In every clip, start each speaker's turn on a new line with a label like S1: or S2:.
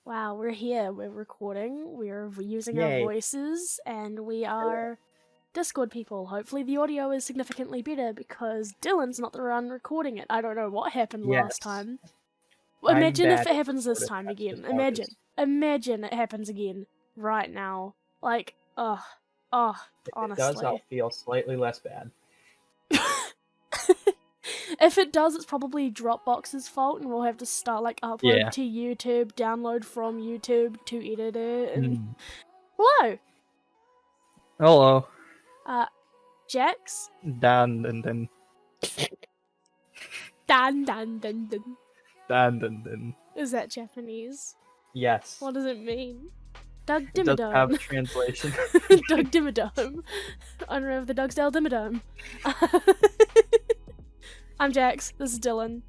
S1: Wow, we're here, we're recording, we're using our
S2: Yay.
S1: voices, and we are Discord people. Hopefully the audio is significantly better because Dylan's not the one recording it. I don't know what happened last
S2: Yes.
S1: time.
S2: I'm
S1: Imagine if
S2: bad
S1: it
S2: at
S1: happens this
S2: Discord,
S1: time
S2: that's
S1: again.
S2: just how it is.
S1: Imagine it happens again right now. Like, honestly.
S2: If it does, I'll feel slightly less bad.
S1: If it does, it's probably Dropbox's fault, and we'll have to start upload to YouTube, download from YouTube to edit it. And hello.
S2: Hello.
S1: Jax.
S2: Dan dun dun.
S1: Dan dan dun dun.
S2: Dan dun dun.
S1: Is that Japanese?
S2: Yes.
S1: What does it mean? Doug
S2: It doesn't have a
S1: Dimmadome.
S2: translation.
S1: Doug Dimmadome. Owner of the Dugsdale Dimmadome. I'm Jax. This is Dylan.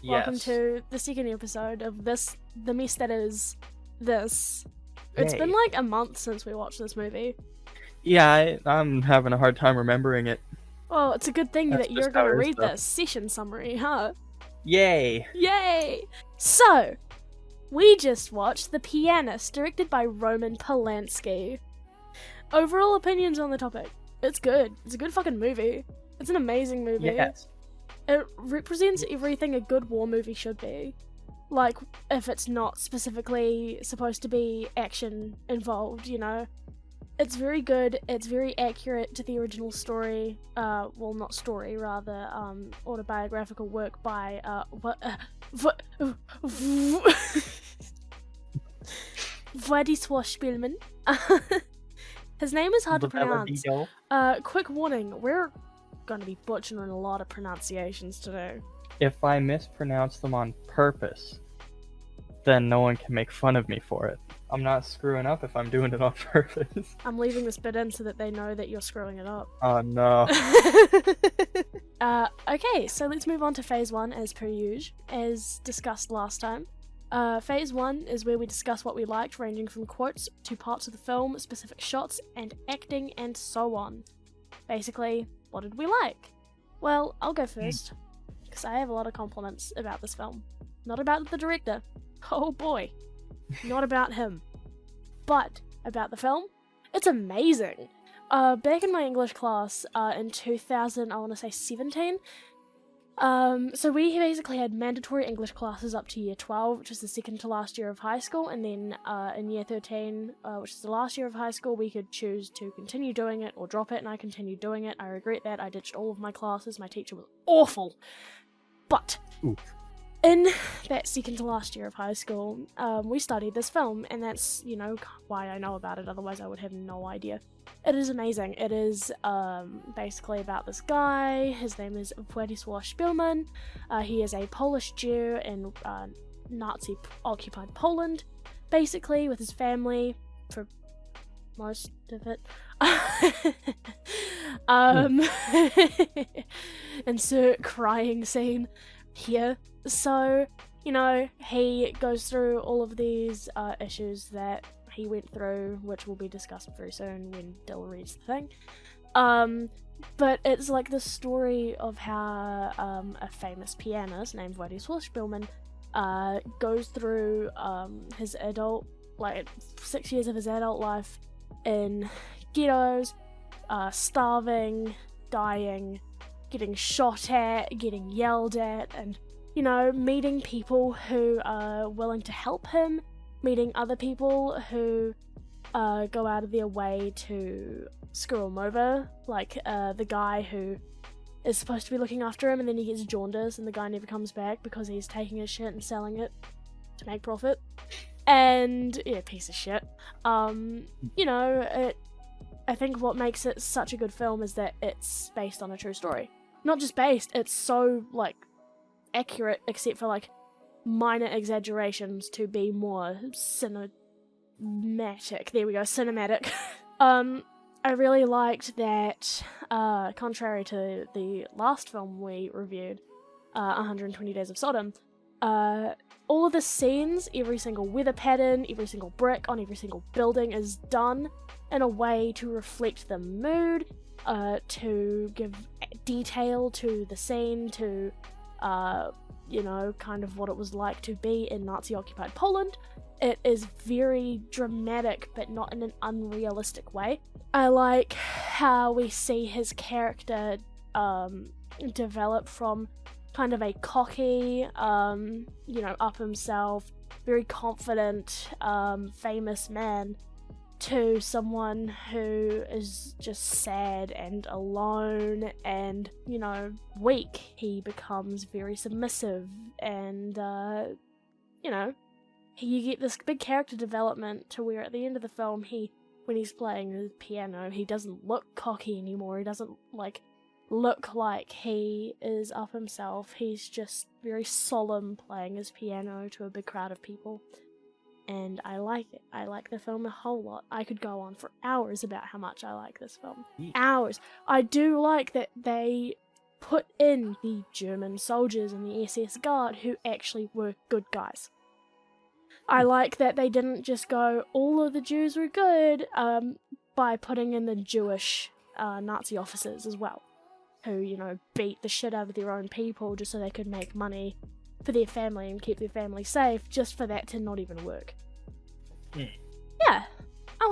S2: Yes.
S1: Welcome to the second episode of this, the mess that is this. It's been like a month since we watched this movie.
S2: Yeah, I'm having a hard time remembering it.
S1: Well, it's a good thing
S2: That's
S1: that you're
S2: just how
S1: going to
S2: it is,
S1: read
S2: though.
S1: this session summary, huh?
S2: Yay!
S1: Yay! So, we just watched The Pianist, directed by Roman Polanski. Overall opinions on the topic. It's good. It's a good fucking movie. It's an amazing movie.
S2: Yes.
S1: It represents everything a good war movie should be. Like, if it's not specifically supposed to be action involved, you know? It's very good, it's very accurate to the original story, well, not story, rather, autobiographical work by, Władysław Spielman. His name is hard to pronounce. Quick warning, we're gonna be butchering a lot of pronunciations today.
S2: If I mispronounce them on purpose, then no one can make fun of me for it. I'm not screwing up if I'm doing it on purpose.
S1: I'm leaving this bit in so that they know that you're screwing it up.
S2: Oh no.
S1: Okay, so let's move on to phase 1 as per usual, as discussed last time. Phase 1 is where we discuss what we liked, ranging from quotes to parts of the film, specific shots, and acting, and so on. Basically, what did we like? Well, I'll go first, because I have a lot of compliments about this film. Not about the director. Oh boy. Not about him. But about the film. It's amazing. Back in my English class, in 2000, I want to say 17, so we basically had mandatory English classes up to year 12, which is the second to last year of high school, and then in year 13, which is the last year of high school, we could choose to continue doing it or drop it, and I continued doing it. I regret that. I ditched all of my classes. My teacher was awful. But in that second to last year of high school, we studied this film, and that's, you know, why I know about it, otherwise I would have no idea. It is amazing. It is basically about this guy. His name is Władysław Spielman. He is a Polish Jew in Nazi-occupied Poland, basically, with his family for most of it. Insert crying scene here. So, you know, he goes through all of these issues that he went through, which will be discussed very soon when Dill reads the thing. But it's like the story of how a famous pianist named Władysław Spielman goes through his 6 years of his adult life in ghettos, starving, dying, getting shot at, getting yelled at, and, you know, meeting people who are willing to help him, meeting other people who go out of their way to screw him over, like the guy who is supposed to be looking after him, and then he gets jaundice and the guy never comes back because he's taking his shit and selling it to make profit. And, yeah, piece of shit. You know, I think what makes it such a good film is that it's based on a true story. Not just based, it's so, like, accurate, except for, like, minor exaggerations to be more cinematic. There we go, cinematic. I really liked that, contrary to the last film we reviewed, 120 Days of Sodom, all of the scenes, every single weather pattern, every single brick on every single building is done in a way to reflect the mood, to give detail to the scene, to, you know, kind of what it was like to be in Nazi-occupied Poland. it is very dramatic, but not in an unrealistic way. I like how we see his character develop from kind of a cocky, up himself, very confident, famous man, to someone who is just sad and alone and, weak. He becomes very submissive and, you get this big character development to where at the end of the film, when he's playing the piano, he doesn't look cocky anymore. He doesn't, look like he is up himself. He's just very solemn playing his piano to a big crowd of people. And I like it. I like the film a whole lot. I could go on for hours about how much I like this film. Hours. I do like that they put in the German soldiers and the SS Guard who actually were good guys. I like that they didn't just go, all of the Jews were good, by putting in the Jewish Nazi officers as well, who, beat the shit out of their own people just so they could make money for their family and keep their family safe, just for that to not even work. Yeah, I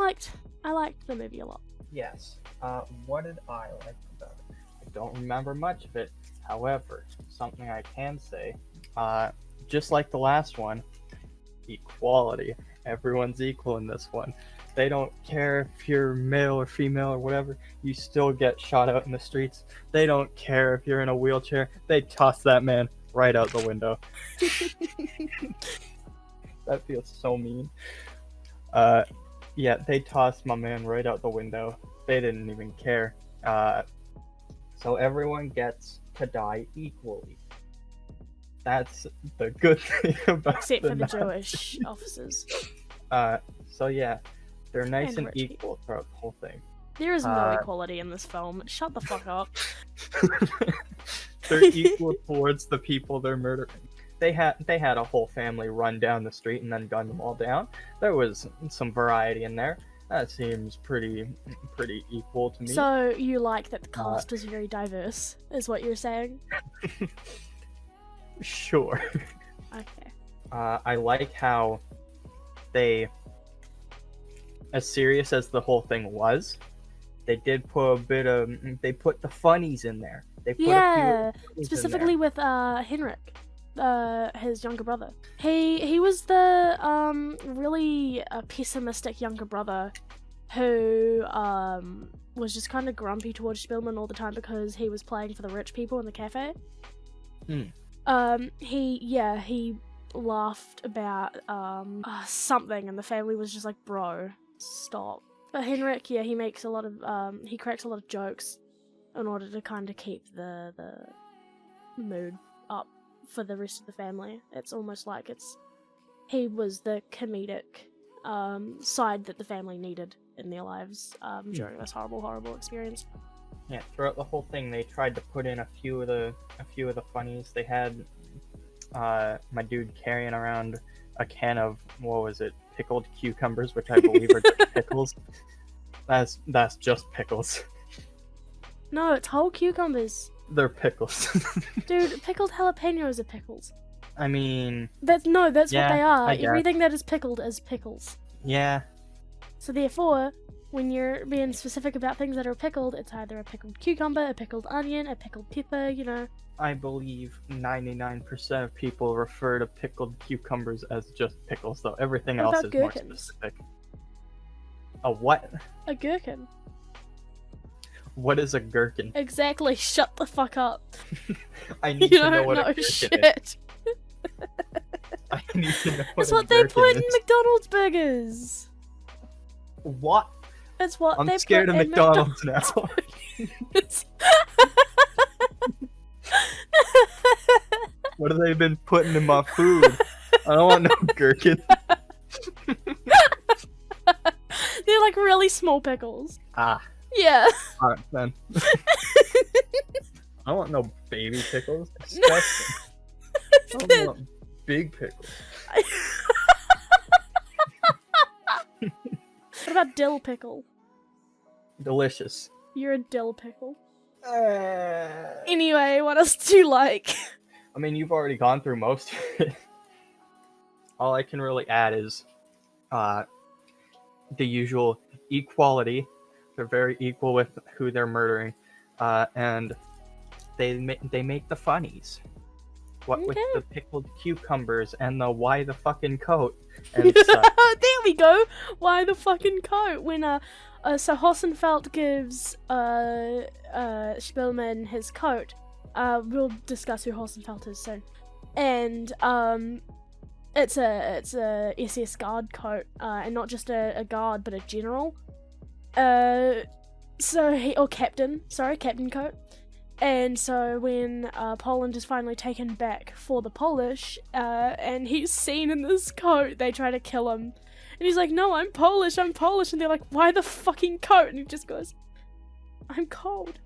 S1: liked the movie a lot.
S2: Yes. What did I like about it? I don't remember much of it. However, something I can say, just like the last one, equality. Everyone's equal in this one. They don't care if you're male or female or whatever, you still get shot out in the streets. They don't care if you're in a wheelchair, they toss that man right out the window. That feels so mean. Yeah, they tossed my man right out the window. They didn't even care. So everyone gets to die equally. That's the good thing about
S1: Except for the
S2: Nazis.
S1: Jewish officers.
S2: So yeah, they're nice and
S1: rich
S2: equal throughout the whole thing.
S1: There is no equality in this film. Shut the fuck up.
S2: They're equal towards the people they're murdering. They had a whole family run down the street and then gun them all down. There was some variety in there. That seems pretty equal to me.
S1: So you like that the cast was very diverse, is what you're saying?
S2: Sure.
S1: Okay.
S2: I like how they, as serious as the whole thing was, they did put they put the funnies in there. They put a few
S1: specifically with Henrik, his younger brother. He was the really pessimistic younger brother who was just kind of grumpy towards Spielman all the time because he was playing for the rich people in the cafe. He laughed about something and the family was just like, bro, stop. But Henrik, he makes a lot of he cracks a lot of jokes in order to kind of keep the mood up for the rest of the family. It's almost like he was the comedic side that the family needed in their lives during this horrible experience.
S2: Yeah, throughout the whole thing, they tried to put in a few of the funnies. They had my dude carrying around a can of, what was it, pickled cucumbers, which I believe are just pickles. That's just pickles.
S1: No, it's whole cucumbers.
S2: They're pickles.
S1: Dude, pickled jalapenos are pickles.
S2: I mean...
S1: That's what they are.
S2: I guess.
S1: Everything that is pickled is pickles.
S2: Yeah.
S1: So therefore, when you're being specific about things that are pickled, it's either a pickled cucumber, a pickled onion, a pickled pepper,
S2: I believe 99% of people refer to pickled cucumbers as just pickles, though everything
S1: What
S2: else
S1: about
S2: is
S1: gherkins?
S2: more specific. A what?
S1: A gherkin.
S2: What is a gherkin?
S1: Exactly, shut the fuck up.
S2: I need
S1: You
S2: to know
S1: don't
S2: what a
S1: know
S2: gherkin is.
S1: shit.
S2: I need to know
S1: That's
S2: what
S1: what
S2: a
S1: they
S2: gherkin
S1: put in
S2: is.
S1: McDonald's burgers.
S2: What?
S1: That's what
S2: I'm
S1: they
S2: scared
S1: put
S2: of
S1: in
S2: McDonald's now.
S1: McDonald's.
S2: What have they been putting in my food? I don't want no gherkin.
S1: They're like really small pickles.
S2: Ah,
S1: Yeah.
S2: alright then. I don't want no baby pickles. Disgusting. I don't want big pickles.
S1: What about dill pickle?
S2: Delicious.
S1: You're a dill pickle. Anyway, what else do you like?
S2: I mean, you've already gone through most of it. All I can really add is the usual equality. They're very equal with who they're murdering, and they make the funnies. What with the pickled cucumbers and the why the fucking coat and such.
S1: There we go. Why the fucking coat? When so Hossenfeld gives Spielman his coat. We'll discuss who Hossenfeld is soon. And it's a SS guard coat, and not just a guard, but a general. Captain coat. And so when Poland is finally taken back for the Polish, and he's seen in this coat, they try to kill him. And he's like, no, I'm Polish. And they're like, why the fucking coat? And he just goes, I'm cold.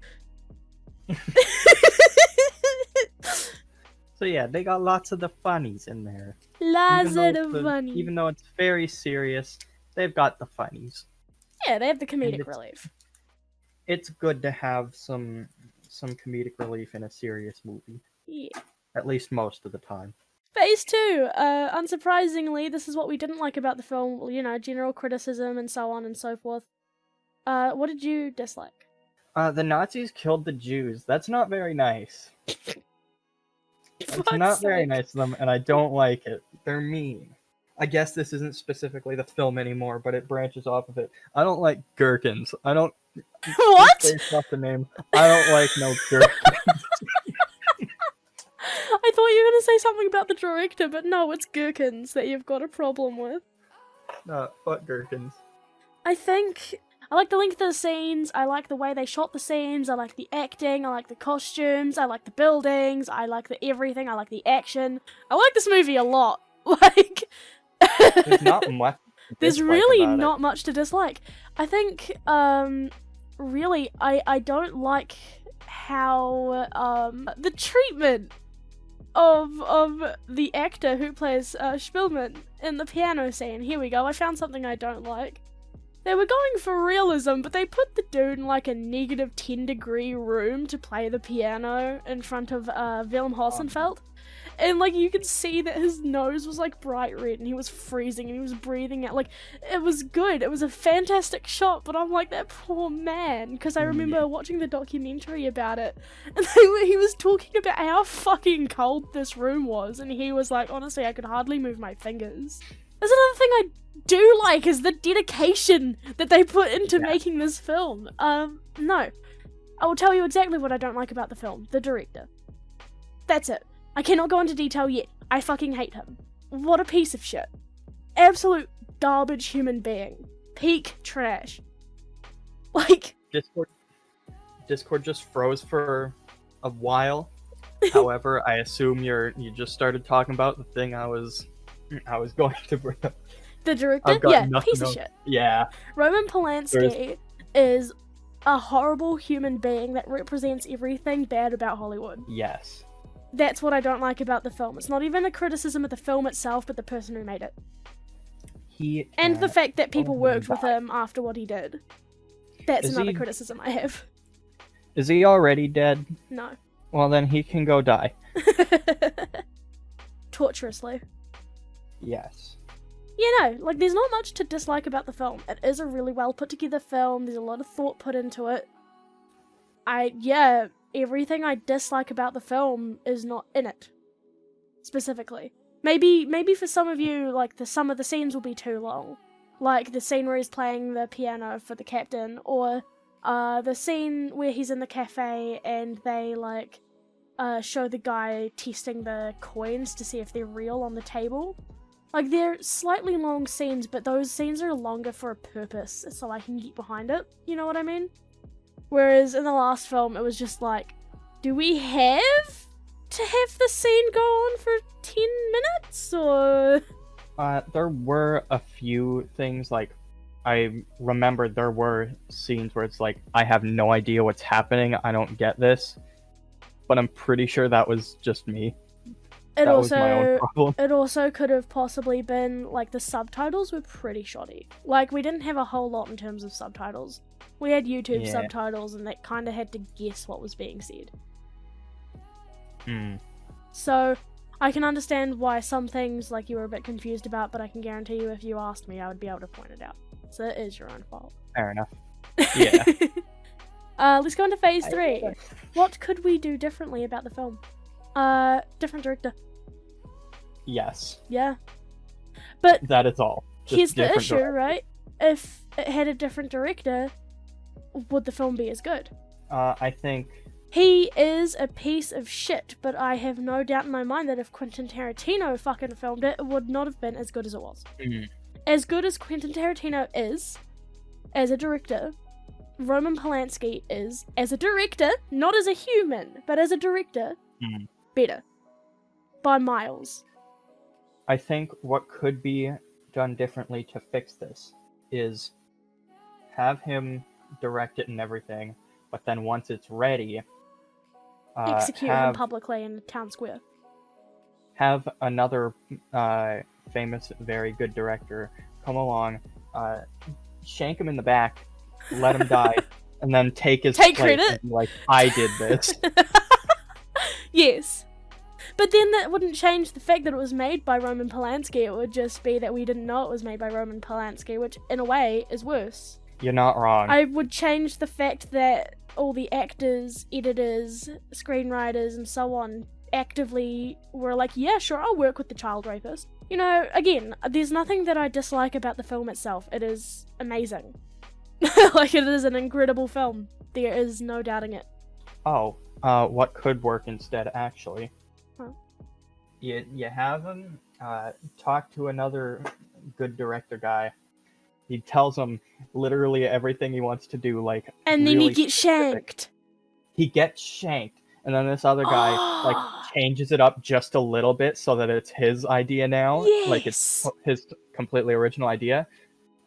S2: So yeah, they got lots of the funnies in there.
S1: Lots of the funnies.
S2: Even though it's very serious, they've got the funnies.
S1: Yeah, they have the comedic relief.
S2: It's good to have some comedic relief in a serious movie.
S1: Yeah.
S2: At least most of the time.
S1: Phase 2. Unsurprisingly, this is what we didn't like about the film. You know, general criticism and so on and so forth. What did you dislike?
S2: The Nazis killed the Jews. That's not very nice. It's not very nice of them, and I don't like it. They're mean. I guess this isn't specifically the film anymore, but it branches off of it. I don't like gherkins. I don't...
S1: What?
S2: Based off the name, I don't like no gherkins.
S1: I thought you were going to say something about the director, but no, it's gherkins that you've got a problem with.
S2: Fuck gherkins.
S1: I think... I like the length of the scenes, I like the way they shot the scenes, I like the acting, I like the costumes, I like the buildings, I like the everything, I like the action. I like this movie a lot. Like...
S2: There's not much
S1: There's really not much to dislike. I think, really, I don't like how, the treatment of the actor who plays, Spielman in the piano scene. Here we go, I found something I don't like. They were going for realism, but they put the dude in like a negative 10-degree room to play the piano in front of, Willem Hossenfeld. And, like, you could see that his nose was, like, bright red, and he was freezing, and he was breathing out. Like, it was good. It was a fantastic shot, but I'm like, that poor man. Because I remember watching the documentary about it, and he was talking about how fucking cold this room was, and he was like, honestly, I could hardly move my fingers. There's another thing I do like, is the dedication that they put into making this film. No. I will tell you exactly what I don't like about the film. The director. That's it. I cannot go into detail yet. I fucking hate him. What a piece of shit. Absolute garbage human being. Peak trash. Like...
S2: Discord just froze for a while. However, I assume you just started talking about the thing I was going to bring up.
S1: The director? Yeah, piece of shit.
S2: Yeah.
S1: Roman Polanski is a horrible human being that represents everything bad about Hollywood.
S2: Yes.
S1: That's what I don't like about the film. It's not even a criticism of the film itself, but the person who made it. And the fact that people worked with him after what he did. That's another criticism I have.
S2: Is he already dead?
S1: No.
S2: Well, then he can go die.
S1: Torturously.
S2: Yes.
S1: Like, there's not much to dislike about the film. It is a really well put together film. There's a lot of thought put into it. Everything I dislike about the film is not in it. Specifically. Maybe for some of you, like, some of the scenes will be too long. Like, the scene where he's playing the piano for the captain, or, the scene where he's in the cafe and they, like, show the guy testing the coins to see if they're real on the table. Like, they're slightly long scenes, but those scenes are longer for a purpose, so I can get behind it. You know what I mean? Whereas in the last film, it was just like, do we have to have the scene go on for 10 minutes, or...?
S2: There were a few things, like, I remember there were scenes where it's like, I have no idea what's happening, I don't get this. But I'm pretty sure that was just me. That was my own problem.
S1: It also could have possibly been, like, the subtitles were pretty shoddy. Like, we didn't have a whole lot in terms of subtitles. We had YouTube subtitles, and that kind of had to guess what was being said. So, I can understand why some things like you were a bit confused about, but I can guarantee you if you asked me, I would be able to point it out. So it is your own fault.
S2: Fair enough. Yeah.
S1: Let's go into phase 3. What could we do differently about the film? Different director.
S2: Yes.
S1: Yeah. But
S2: that is all. Just
S1: here's the
S2: different
S1: issue,
S2: director.
S1: right? If it had a different director, would the film be as good?
S2: I think
S1: He is a piece of shit, but I have no doubt in my mind that if Quentin Tarantino fucking filmed it, it would not have been as good as it was. As good as Quentin Tarantino is, as a director, Roman Polanski is, as a director, not as a human, but as a director, better. By miles.
S2: I think what could be done differently to fix this is have him direct it and everything, but then once it's ready,
S1: Execute him publicly in the town square.
S2: Have another famous, very good director come along, shank him in the back, let him die, and then take his place
S1: credit.
S2: and be like, I did this.
S1: Yes. But then that wouldn't change the fact that it was made by Roman Polanski. It would just be that we didn't know it was made by Roman Polanski, which in a way is worse.
S2: You're not wrong.
S1: I would change the fact that all the actors, editors, screenwriters, and so on actively were like, yeah, sure, I'll work with the child rapist. You know, again, there's nothing that I dislike about the film itself. It is amazing. Like, it is an incredible film. There is no doubting it.
S2: Oh, what could work instead, actually?
S1: Huh?
S2: You have him talk to another good director guy. He tells him literally everything he wants to do, like,
S1: and then
S2: really
S1: he gets shanked.
S2: He gets shanked, and then this other guy like changes it up just a little bit so that it's his idea now, like it's his completely original idea,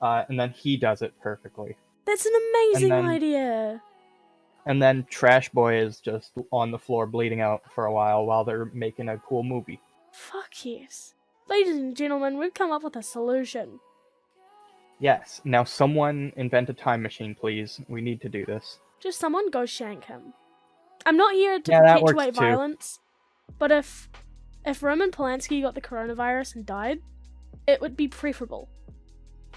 S2: and then he does it perfectly.
S1: That's an amazing idea.
S2: And then Trash Boy is just on the floor bleeding out for a while they're making a cool movie.
S1: Fuck yes. Ladies and gentlemen, we've come up with a solution.
S2: Yes, now someone invent a time machine, please. We need to do this.
S1: Just someone go shank him. I'm not here to
S2: that
S1: perpetuate
S2: works too.
S1: violence, but if Roman Polanski got the coronavirus and died, it would be preferable.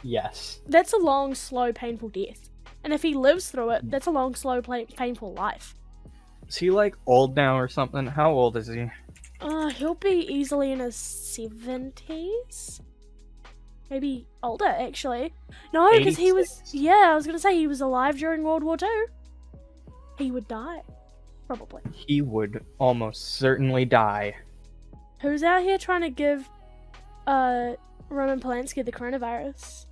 S2: Yes.
S1: That's a long, slow, painful death. And if he lives through it, that's a long, slow, painful life.
S2: Is he, like, old now or something? How old is he?
S1: He'll be easily in his 70s? Maybe older, actually. No, because he was... Yeah, I was going to say he was alive during World War II. He would die. Probably.
S2: He would almost certainly die.
S1: Who's out here trying to give Roman Polanski the coronavirus?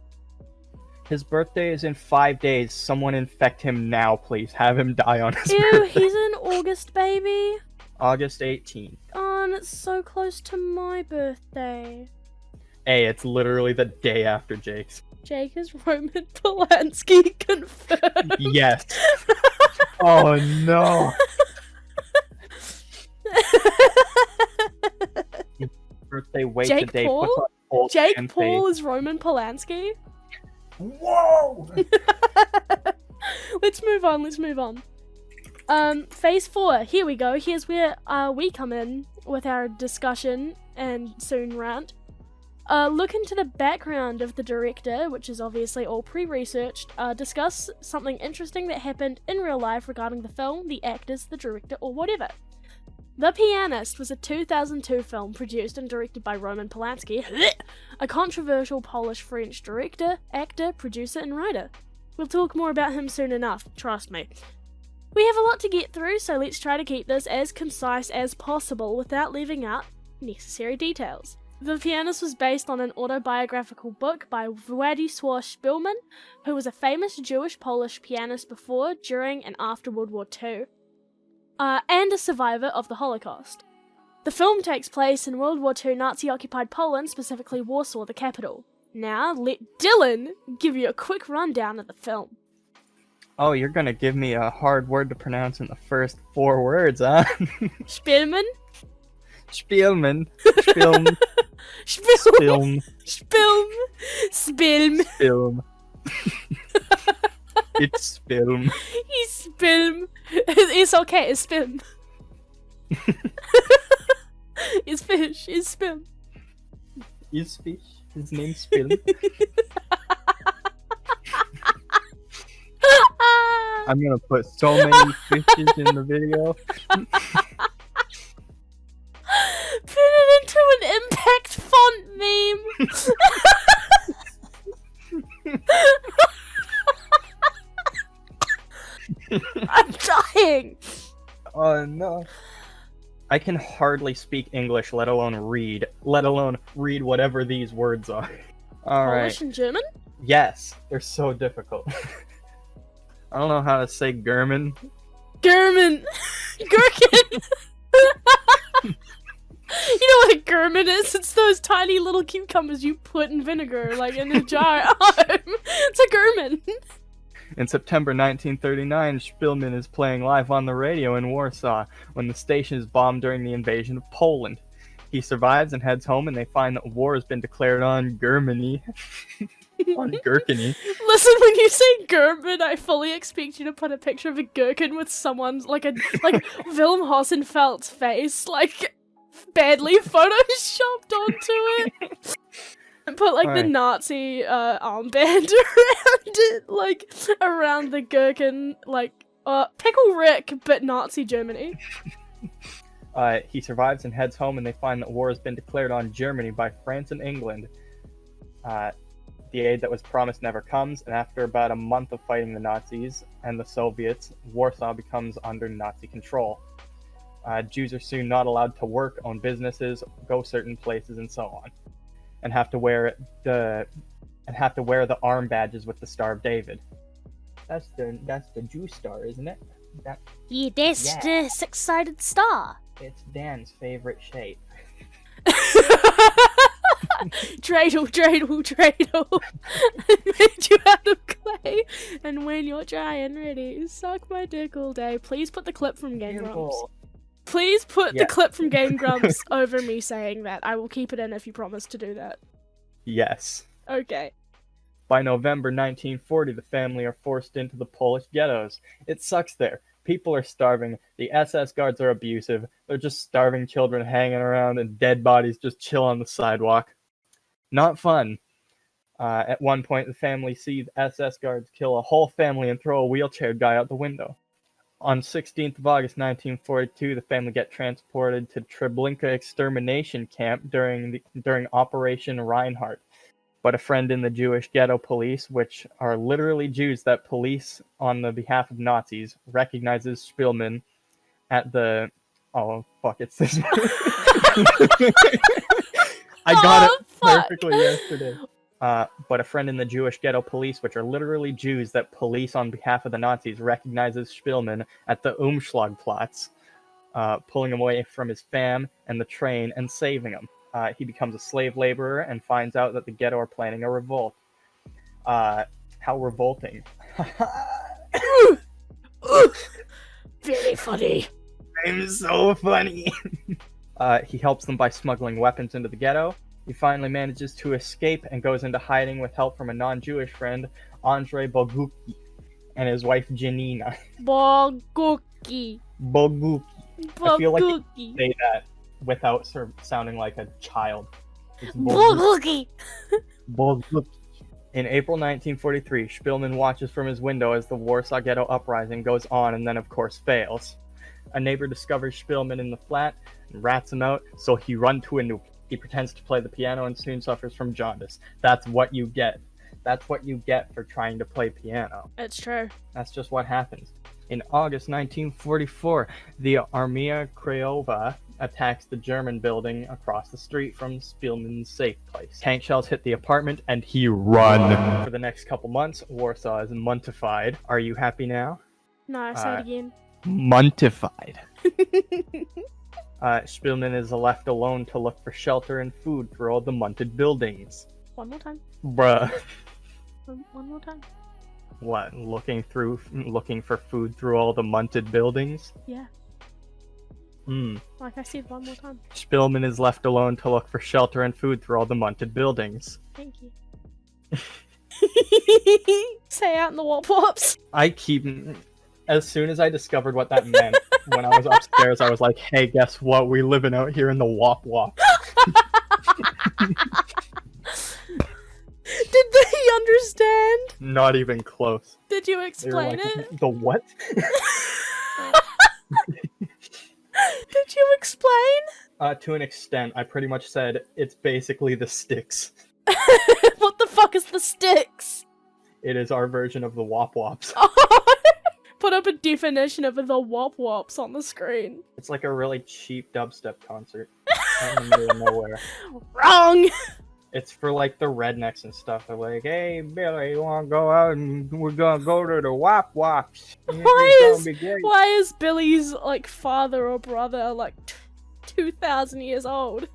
S2: His birthday is in 5 days. Someone infect him now, please. Have him die on his birthday.
S1: He's an August baby.
S2: August 18th.
S1: Oh, and it's so close to my birthday.
S2: Hey, it's literally the day after Jake's.
S1: Jake is Roman Polanski confirmed.
S2: Yes. Oh no. Birthday, wait
S1: Jake
S2: the day.
S1: Paul? Jake Paul is Roman Polanski?
S2: Whoa!
S1: Let's move on. Phase 4. Here we go. Here's where we come in with our discussion and soon rant. Look into the background of the director, which is obviously all pre-researched. Discuss something interesting that happened in real life regarding the film, the actors, the director, or whatever. The Pianist was a 2002 film produced and directed by Roman Polanski, a controversial Polish-French director, actor, producer, and writer. We'll talk more about him soon enough, trust me. We have a lot to get through, so let's try to keep this as concise as possible without leaving out necessary details. The Pianist was based on an autobiographical book by Władysław Szpilman, who was a famous Jewish-Polish pianist before, during, and after World War II, and a survivor of the Holocaust. The film takes place in World War II Nazi-occupied Poland, specifically Warsaw, the capital. Now, let Dylan give you a quick rundown of the film.
S2: Oh, you're gonna give me a hard word to pronounce in the first 4 words, huh?
S1: Spielman?
S2: Spielman. Spilm.
S1: Spilm. Spilm. Spilm.
S2: Spilm. It's Spilm.
S1: He's Spilm. It's okay, it's Spilm. Is fish. Is Spim.
S2: Is fish. His name's Spilm. I'm gonna put so many fishes in the video.
S1: Put it into an impact font meme. I'm dying.
S2: Oh no. I can hardly speak English, let alone read whatever these words are. Alright.
S1: Polish and German?
S2: Yes, they're so difficult. I don't know how to say German.
S1: Gurman. Gherkin. You know what a Gurman is? It's those tiny little cucumbers you put in vinegar, like in a jar. Oh, it's a Gurman.
S2: In September 1939, Spielman is playing live on the radio in Warsaw when the station is bombed during the invasion of Poland. He survives and heads home, and they find that war has been declared on Germany. On Gherkiny.
S1: Listen, when you say Gurman, I fully expect you to put a picture of a gherkin with someone's, like Willem Hossenfeld's face, like, badly photoshopped onto it. And put, like, the Nazi armband around it, like, around the gherkin, like, Pickle Rick, but Nazi Germany.
S2: He survives and heads home, and they find that war has been declared on Germany by France and England. The aid that was promised never comes, and after about a month of fighting the Nazis and the Soviets, Warsaw becomes under Nazi control. Jews are soon not allowed to work, own businesses, go certain places, and so on, and have to wear the arm badges with the Star of David. That's the Jew star, isn't it?
S1: Yeah, that's the six-sided star.
S2: It's Dan's favorite shape.
S1: Dreidel, dreidel, dreidel. I made you out of clay, and when you're dry and ready, suck my dick all day. Please put the clip from Game Grumps. Please put the clip from Game Grumps over me saying that. I will keep it in if you promise to do that.
S2: Yes.
S1: Okay.
S2: By November 1940, the family are forced into the Polish ghettos. It sucks there. People are starving, the SS guards are abusive, they're just starving children hanging around, and dead bodies just chill on the sidewalk. Not fun. At one point, the family sees SS guards kill a whole family and throw a wheelchair guy out the window. On 16th of August 1942, the family get transported to Treblinka extermination camp during Operation Reinhardt. But a friend in the Jewish ghetto police, which are literally Jews that police on the behalf of Nazis, recognizes Spielman at the... Oh, fuck, it's this one. I got it perfectly yesterday. But a friend in the Jewish ghetto police, which are literally Jews that police on behalf of the Nazis, recognizes Spielman at the Umschlagplatz, pulling him away from his fam and the train and saving him. He becomes a slave laborer and finds out that the ghetto are planning a revolt. How revolting.
S1: Very funny.
S2: I'm so funny. He helps them by smuggling weapons into the ghetto. He finally manages to escape and goes into hiding with help from a non-Jewish friend, Andrei Bogucki, and his wife Janina.
S1: Bogucki.
S2: Bogucki. I feel like you can say that without sounding like a child.
S1: Bogucki.
S2: Bogucki. In April 1943, Spielman watches from his window as the Warsaw Ghetto uprising goes on and then of course fails. A neighbor discovers Spielman in the flat and rats him out, so he runs to a nuke. He pretends to play the piano and soon suffers from jaundice. That's what you get. That's what you get for trying to play piano.
S1: It's true.
S2: That's just what happens. In August 1944, the Armia Krajova attacks the German building across the street from Spielman's safe place. Tank shells hit the apartment and he runs. For the next couple months, Warsaw is muntified. Are you happy now?
S1: No, say it again.
S2: Muntified. Spielman is left alone to look for shelter and food through all the munted buildings.
S1: One more time.
S2: Bruh.
S1: One more time.
S2: What? Looking for food through all the munted buildings?
S1: Yeah. Like I said, one more time.
S2: Spielman is left alone to look for shelter and food through all the munted buildings.
S1: Thank you. Say out in the wop wops.
S2: As soon as I discovered what that meant, when I was upstairs, I was like, hey, guess what? We living out here in the Wop Wop.
S1: Did they understand?
S2: Not even close.
S1: Did you
S2: They were
S1: explain
S2: like,
S1: it?
S2: the what?
S1: Did you explain?
S2: To an extent, I pretty much said it's basically the sticks.
S1: What the fuck is the sticks?
S2: It is our version of the Wop Wops.
S1: Put up a definition of the Wop Wops on the screen.
S2: It's like a really cheap dubstep concert out in the middle of nowhere.
S1: Wrong!
S2: It's for like the rednecks and stuff. They're like, hey, Billy, you want to go out and we're going to go to the Wop Wops?
S1: Why is Billy's like father or brother like 2,000 years old?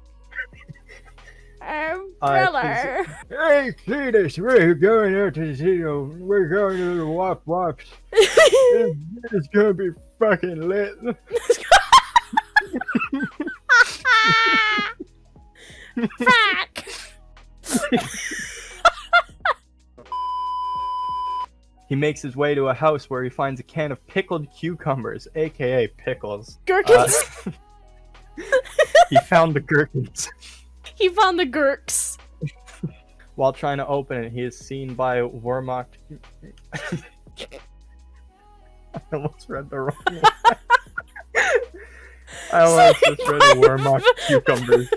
S1: Brother.
S2: Hey, see this? We're going out to see them. We're going to the Wop Wops. It's gonna be fucking lit.
S1: Fuck!
S2: He makes his way to a house where he finds a can of pickled cucumbers, aka pickles.
S1: Gherkins!
S2: He found the gherkins.
S1: He found the gherks.
S2: While trying to open it, he is seen by Wehrmacht. I almost read the wrong one. I almost just read the Wehrmacht cucumbers.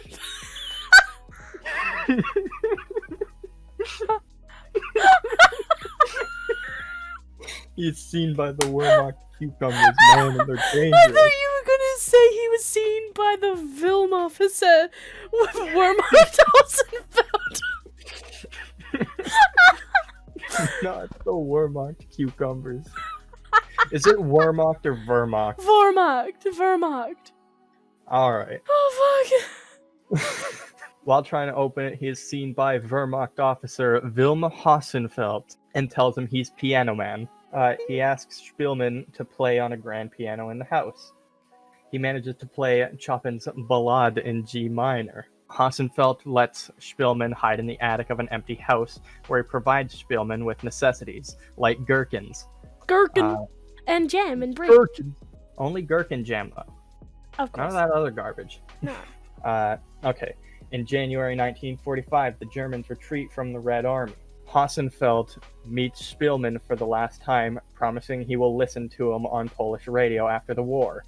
S2: He's seen by the Wehrmacht cucumbers, man, and they're dangerous.
S1: I thought you were gonna say he was seen by the film officer with Wehrmacht Ausenfeld.
S2: Not the Wehrmacht cucumbers. Is it Wehrmacht or Wehrmacht?
S1: Wehrmacht.
S2: Alright.
S1: Oh fuck.
S2: While trying to open it, he is seen by Wehrmacht officer Wilhelm Hassenfeld and tells him he's piano man. He asks Spielmann to play on a grand piano in the house. He manages to play Chopin's Ballade in G minor. Hassenfeld lets Spielmann hide in the attic of an empty house, where he provides Spielmann with necessities, like gherkins.
S1: Gherkin and jam and bread.
S2: Gherkins. Only gherkin jam, though.
S1: Of
S2: None
S1: course.
S2: of that other garbage.
S1: No.
S2: Okay. In January 1945, the Germans retreat from the Red Army. Hassenfeld meets Spielmann for the last time, promising he will listen to him on Polish radio after the war.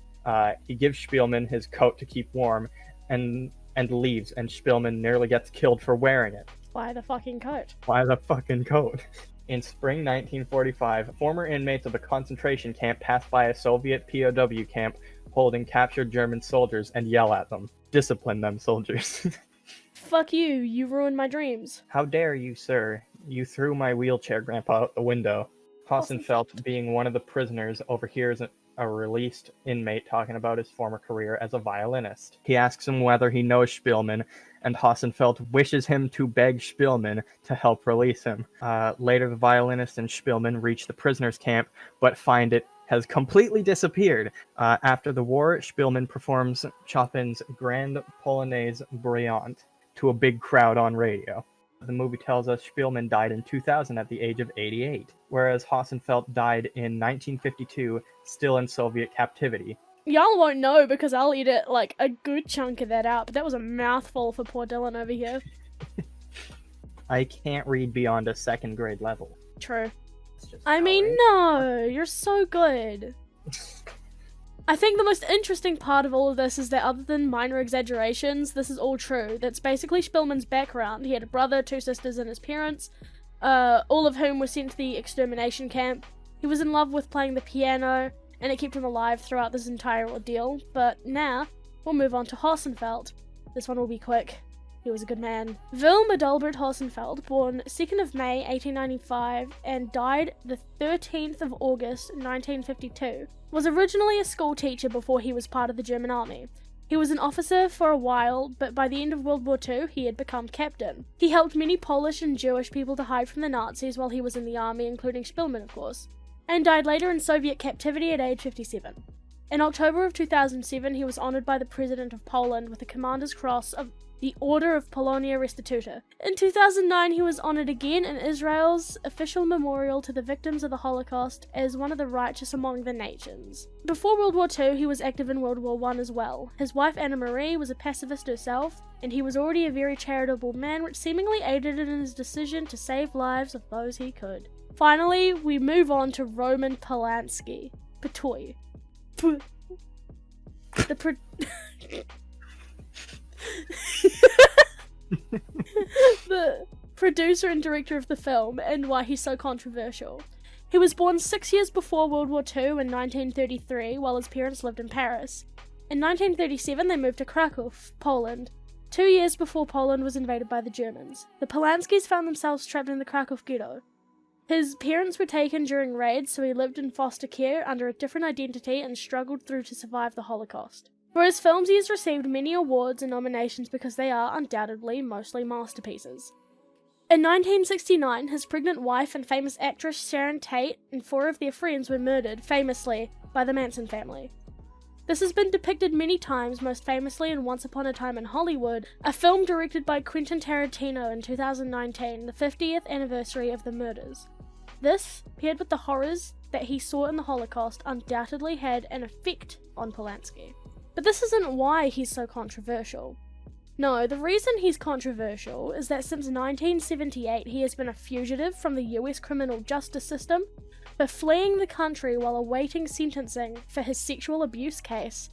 S2: He gives Spielmann his coat to keep warm and leaves, and Spielmann nearly gets killed for wearing it.
S1: Why the fucking coat?
S2: Why the fucking coat? In spring 1945, former inmates of a concentration camp pass by a Soviet POW camp holding captured German soldiers and yell at them. Discipline them, soldiers.
S1: Fuck you, you ruined my dreams.
S2: How dare you, sir? You threw my wheelchair grandpa out the window. Hassenfeld, being one of the prisoners, overhears a released inmate talking about his former career as a violinist. He asks him whether he knows Spielmann, and Hassenfeld wishes him to beg Spielmann to help release him. Later, the violinist and Spielmann reach the prisoners' camp, but find it has completely disappeared. After the war, Spielmann performs Chopin's Grand Polonaise Brillante to a big crowd on radio. The movie tells us Spielmann died in 2000 at the age of 88, whereas Hassenfeld died in 1952, still in Soviet captivity.
S1: Y'all won't know because I'll eat it like a good chunk of that out, but that was a mouthful for poor Dylan over here.
S2: I can't read beyond a second grade level.
S1: True.
S2: It's just
S1: I
S2: how
S1: mean,
S2: it is.
S1: no, you're so good. I think the most interesting part of all of this is that other than minor exaggerations, this is all true. That's basically Spielmann's background. He had a brother, 2 sisters, and his parents, all of whom were sent to the extermination camp. He was in love with playing the piano, and it kept him alive throughout this entire ordeal. But now, we'll move on to Hassenfeld. This one will be quick. He was a good man. Wilhelm Adalbert Hassenfeld, born 2nd of May 1895 and died the 13th of August 1952, was originally a school teacher before he was part of the German army. He was an officer for a while, but by the end of World War II, he had become captain. He helped many Polish and Jewish people to hide from the Nazis while he was in the army, including Spielmann, of course, and died later in Soviet captivity at age 57. In October of 2007, he was honoured by the President of Poland with the Commander's Cross of the Order of Polonia Restituta. In 2009, he was honored again in Israel's official memorial to the victims of the Holocaust as one of the righteous among the nations. Before World War II, he was active in World War I as well. His wife Anna Marie was a pacifist herself, and he was already a very charitable man, which seemingly aided in his decision to save lives of those he could. Finally, we move on to Roman Polanski. Patoy. The producer and director of the film, and why he's so controversial. He was born 6 years before World War II in 1933, while his parents lived in Paris. In 1937, they moved to Krakow, Poland, 2 years before Poland was invaded by the Germans. The Polanskis found themselves trapped in the Krakow ghetto. His parents were taken during raids, so he lived in foster care under a different identity and struggled through to survive the Holocaust. For his films, he has received many awards and nominations because they are, undoubtedly, mostly masterpieces. In 1969, his pregnant wife and famous actress Sharon Tate and 4 of their friends were murdered, famously, by the Manson family. This has been depicted many times, most famously in Once Upon a Time in Hollywood, a film directed by Quentin Tarantino in 2019, the 50th anniversary of the murders. This, paired with the horrors that he saw in the Holocaust, undoubtedly had an effect on Polanski. But this isn't why he's so controversial. No, the reason he's controversial is that since 1978 he has been a fugitive from the US criminal justice system for fleeing the country while awaiting sentencing for his sexual abuse case,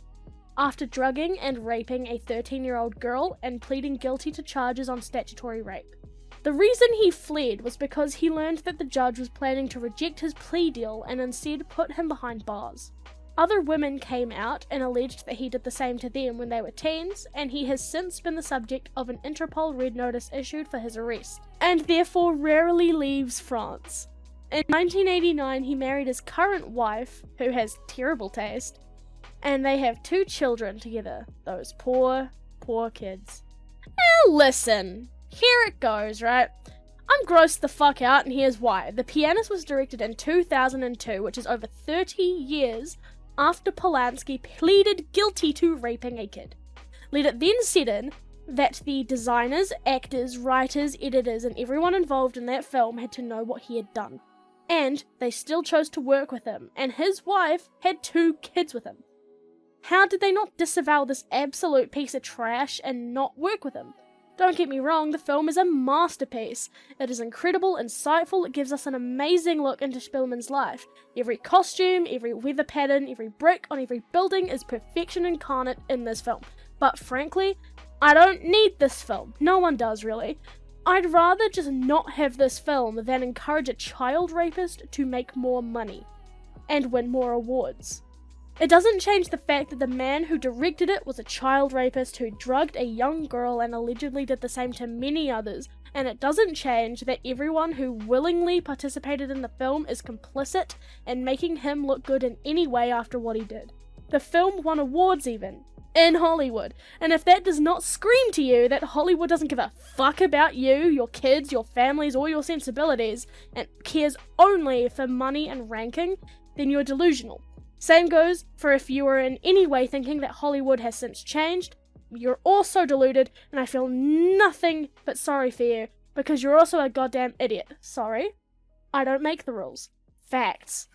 S1: after drugging and raping a 13-year-old girl and pleading guilty to charges on statutory rape. The reason he fled was because he learned that the judge was planning to reject his plea deal and instead put him behind bars. Other women came out and alleged that he did the same to them when they were teens, and he has since been the subject of an Interpol red notice issued for his arrest, and therefore rarely leaves France. In 1989, he married his current wife, who has terrible taste, and they have 2 children together. Those poor, poor kids. Now listen, here it goes, right? I'm grossed the fuck out, and here's why. The Pianist was directed in 2002, which is over 30 years after Polanski pleaded guilty to raping a kid. Let it then set in that the designers, actors, writers, editors, and everyone involved in that film had to know what he had done. And they still chose to work with him, and his wife had 2 kids with him. How did they not disavow this absolute piece of trash and not work with him? Don't get me wrong, the film is a masterpiece. It is incredible, insightful, it gives us an amazing look into Spielman's life. Every costume, every weather pattern, every brick on every building is perfection incarnate in this film. But frankly, I don't need this film. No one does, really. I'd rather just not have this film than encourage a child rapist to make more money and win more awards. It doesn't change the fact that the man who directed it was a child rapist who drugged a young girl and allegedly did the same to many others, and it doesn't change that everyone who willingly participated in the film is complicit in making him look good in any way after what he did. The film won awards even, in Hollywood, and if that does not scream to you that Hollywood doesn't give a fuck about you, your kids, your families, or your sensibilities, and cares only for money and ranking, then you're delusional. Same goes for if you are in any way thinking that Hollywood has since changed, you're also deluded, and I feel nothing but sorry for you, because you're also a goddamn idiot. Sorry. I don't make the rules. Facts.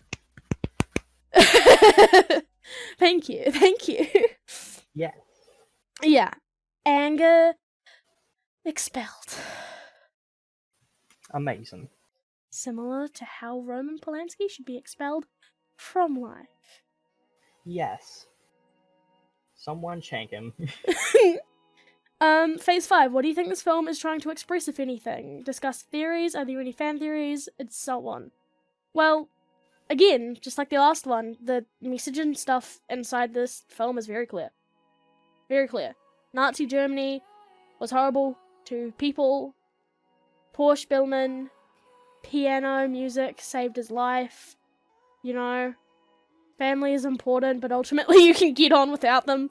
S1: Thank you.
S2: Yeah.
S1: Yeah. Anger expelled.
S2: Amazing.
S1: Similar to how Roman Polanski should be expelled from life.
S2: Yes. Someone shank him.
S1: Phase 5. What do you think this film is trying to express, if anything? Discuss theories, are there any fan theories, and so on. Well, again, just like the last one, the message and stuff inside this film is very clear. Very clear. Nazi Germany was horrible to people. Poor Spielman. Piano music saved his life. You know, family is important, but ultimately you can get on without them.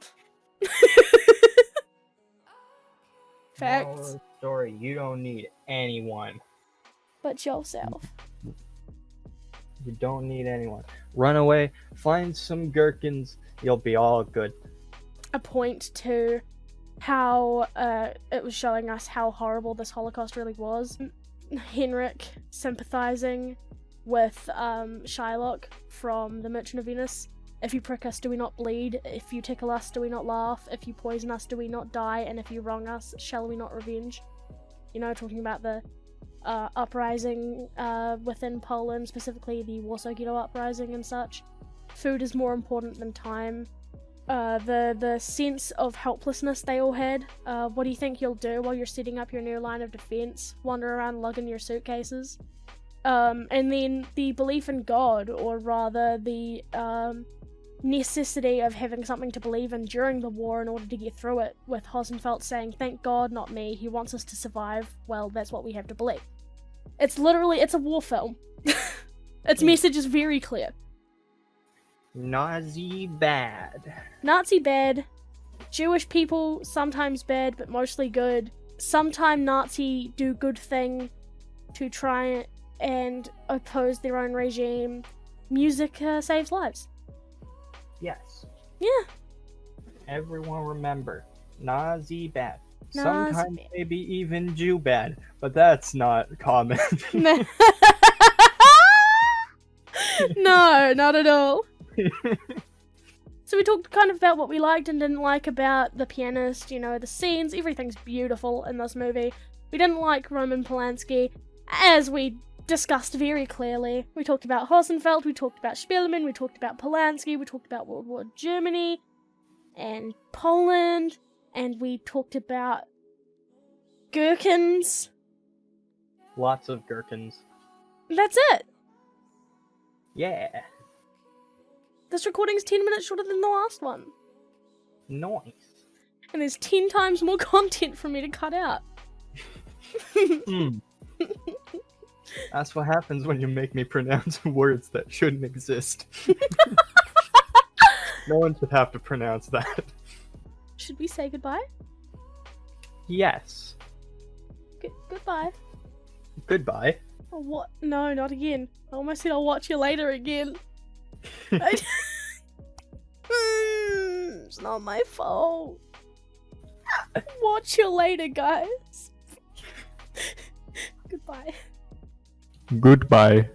S1: Facts.
S2: Moral of the story, you don't need anyone.
S1: But yourself.
S2: You don't need anyone. Run away, find some gherkins, you'll be all good.
S1: A point to how it was showing us how horrible this Holocaust really was. Henrik sympathizing with Shylock from The Merchant of Venice. If you prick us, do we not bleed? If you tickle us, do we not laugh? If you poison us, do we not die? And if you wrong us, shall we not revenge? You know, talking about the uprising within Poland, specifically the Warsaw Ghetto uprising and such. Food is more important than time. The sense of helplessness they all had. What do you think you'll do while you're setting up your new line of defense? Wander around lugging your suitcases? And then the belief in God, or rather the necessity of having something to believe in during the war in order to get through it, with Hosenfeld saying, "Thank God, not me, he wants us to survive." Well, that's what we have to believe. It's a war film. Its message is very clear.
S2: Nazi bad.
S1: Nazi bad. Jewish people sometimes bad, but mostly good. Sometime Nazi do good thing to try and oppose their own regime. Music saves lives.
S2: Yes.
S1: Yeah.
S2: Everyone remember, Nazi bad.
S1: Nazi
S2: Sometimes
S1: bad.
S2: maybe even Jew bad, but that's not common.
S1: No, not at all. So we talked kind of about what we liked and didn't like about The Pianist, you know, the scenes, everything's beautiful in this movie. We didn't like Roman Polanski, as we discussed very clearly. We talked about Hosenfeld, we talked about Spielman, we talked about Polanski, we talked about World War Germany and Poland, and we talked about gherkins.
S2: Lots of gherkins.
S1: That's it.
S2: Yeah.
S1: This recording's 10 minutes shorter than the last one.
S2: Nice.
S1: And there's 10 times more content for me to cut out.
S2: That's what happens when you make me pronounce words that shouldn't exist. No one should have to pronounce that.
S1: Should we say goodbye?
S2: Yes.
S1: Goodbye.
S2: Goodbye.
S1: Oh, what? No, not again. I almost said I'll watch you later again. It's not my fault. Watch you later, guys. Goodbye.
S2: Goodbye.